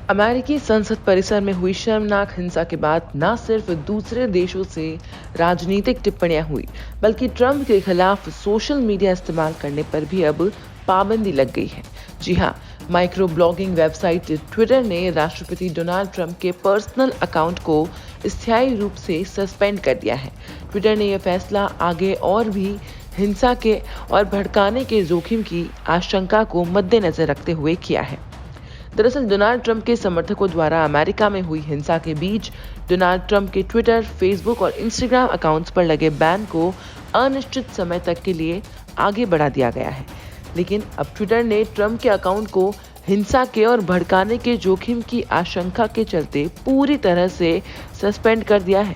अमेरिकी संसद परिसर में हुई शर्मनाक हिंसा के बाद न सिर्फ दूसरे देशों से राजनीतिक टिप्पणियां हुई, बल्कि ट्रंप के खिलाफ सोशल मीडिया इस्तेमाल करने पर भी अब पाबंदी लग गई है। जी हां, माइक्रो ब्लॉगिंग वेबसाइट ट्विटर ने राष्ट्रपति डोनाल्ड ट्रंप के पर्सनल अकाउंट को स्थायी रूप से सस्पेंड कर दिया है। ट्विटर ने यह फैसला आगे और भी हिंसा के और भड़काने के जोखिम की आशंका को मद्देनजर रखते हुए किया है। दरअसल डोनाल्ड ट्रंप के समर्थकों द्वारा अमेरिका में हुई हिंसा के बीच डोनाल्ड ट्रंप के ट्विटर, फेसबुक और इंस्टाग्राम अकाउंट्स पर लगे बैन को अनिश्चित समय तक के लिए आगे बढ़ा दिया गया है। लेकिन अब ट्विटर ने ट्रंप के अकाउंट को हिंसा के और भड़काने के जोखिम की आशंका के चलते पूरी तरह से सस्पेंड कर दिया है।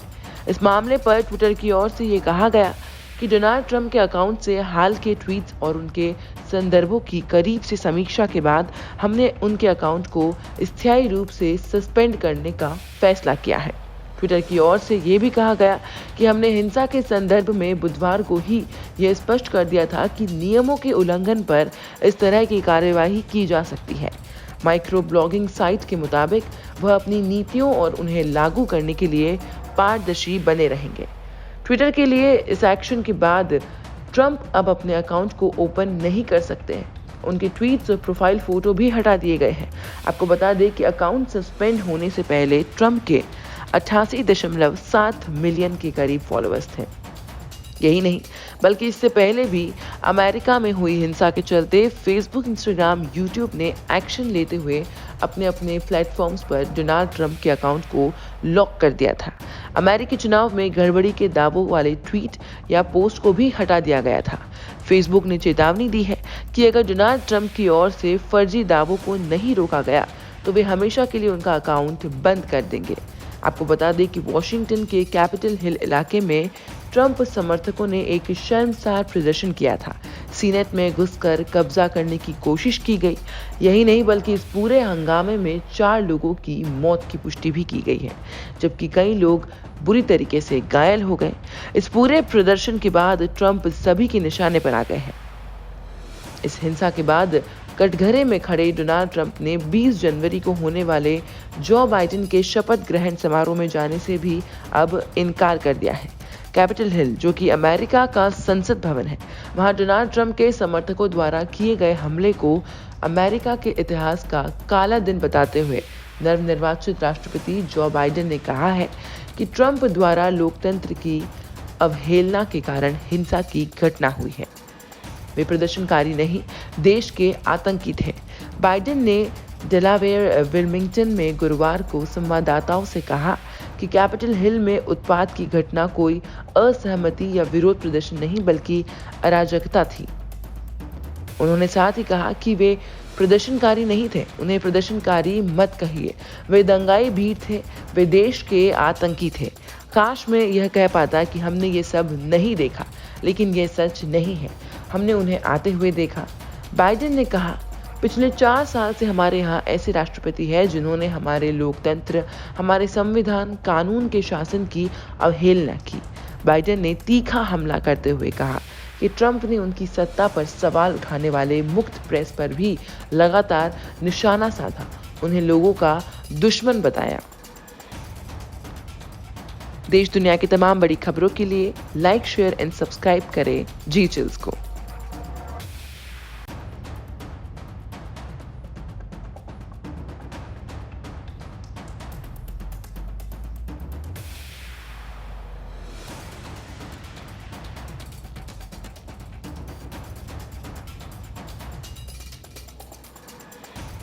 इस मामले पर ट्विटर की ओर से ये कहा गया कि डोनाल्ड ट्रंप के अकाउंट से हाल के ट्वीट्स और उनके संदर्भों की करीब से समीक्षा के बाद हमने उनके अकाउंट को स्थायी रूप से सस्पेंड करने का फैसला किया है। ट्विटर की ओर से ये भी कहा गया कि हमने हिंसा के संदर्भ में बुधवार को ही यह स्पष्ट कर दिया था कि नियमों के उल्लंघन पर इस तरह की कार्यवाही की जा सकती है। माइक्रो ब्लॉगिंग साइट के मुताबिक वह अपनी नीतियों और उन्हें लागू करने के लिए पारदर्शी बने रहेंगे। ट्विटर के लिए इस एक्शन के बाद ट्रंप अब अपने अकाउंट को ओपन नहीं कर सकते हैं। उनके ट्वीट्स और प्रोफाइल फोटो भी हटा दिए गए हैं। आपको बता दें कि अकाउंट सस्पेंड होने से पहले ट्रंप के 88.7 मिलियन के करीब फॉलोअर्स थे। यही नहीं, बल्कि इससे पहले भी अमेरिका में हुई हिंसा के चलते फेसबुक, इंस्टाग्राम, यूट्यूब ने एक्शन लेते हुए अपने अपने प्लेटफॉर्म्स पर डोनाल्ड ट्रंप के अकाउंट को लॉक कर दिया था। अमेरिकी चुनाव में गड़बड़ी के दावों वाले ट्वीट या पोस्ट को भी हटा दिया गया था। फेसबुक ने चेतावनी दी है कि अगर डोनाल्ड ट्रंप की ओर से फर्जी दावों को नहीं रोका गया तो वे हमेशा के लिए उनका अकाउंट बंद कर देंगे। आपको बता दें कि वॉशिंगटन के कैपिटल हिल इलाके में ट्रंप समर्थकों ने एक शर्मसार प्रदर्शन किया था। सीनेट में घुसकर कब्जा करने की कोशिश की गई। यही नहीं, बल्कि इस पूरे हंगामे में 4 लोगों की मौत की पुष्टि भी की गई है, जबकि कई लोग बुरी तरीके से घायल हो गए। इस पूरे प्रदर्शन के बाद ट्रंप सभी के निशाने पर आ गए हैं। इस हिंसा के बाद कटघरे में खड़े डोनाल्ड ट्रंप ने 20 जनवरी को होने वाले जो बाइडेन के शपथ ग्रहण समारोह में जाने से भी अब इनकार कर दिया है। कैपिटल हिल, जो कि अमेरिका का संसद भवन है, वहां डोनाल्ड ट्रंप के समर्थकों द्वारा किए गए हमले को अमेरिका के इतिहास का काला दिन बताते हुए नवनिर्वाचित राष्ट्रपति जो बाइडेन ने कहा है कि ट्रंप द्वारा लोकतंत्र की अवहेलना के कारण हिंसा की घटना हुई है। वे प्रदर्शनकारी नहीं, देश के आतंकी थे। बाइडेन ने डेलावेयर विल्मिंगटन में गुरुवार को संवाददाताओं से कहा कि कैपिटल हिल में उत्पात की घटना कोई असहमति या विरोध प्रदर्शन नहीं, बल्कि अराजकता थी। उन्होंने साथ ही कहा कि वे प्रदर्शनकारी नहीं थे, उन्हें प्रदर्शनकारी मत कहिए। वे दंगाई भीड़ थे, वे देश के आतंकी थे। काश मैं यह कह पाता कि हमने ये सब नहीं देखा, लेकिन यह सच नहीं है। हमने उन्हें आते हुए देखा। बाइडेन ने कहा, पिछले 4 साल से हमारे यहाँ ऐसे राष्ट्रपति हैं जिन्होंने हमारे लोकतंत्र, हमारे संविधान, कानून के शासन की अवहेलना की। बाइडेन ने तीखा हमला करते हुए कहा कि ट्रंप ने उनकी सत्ता पर सवाल उठाने वाले मुक्त प्रेस पर भी लगातार निशाना साधा, उन्हें लोगों का दुश्मन बताया। देश दुनिया की तमाम बड़ी खबरों के लिए लाइक, शेयर एंड सब्सक्राइब करें जी चिल्स को।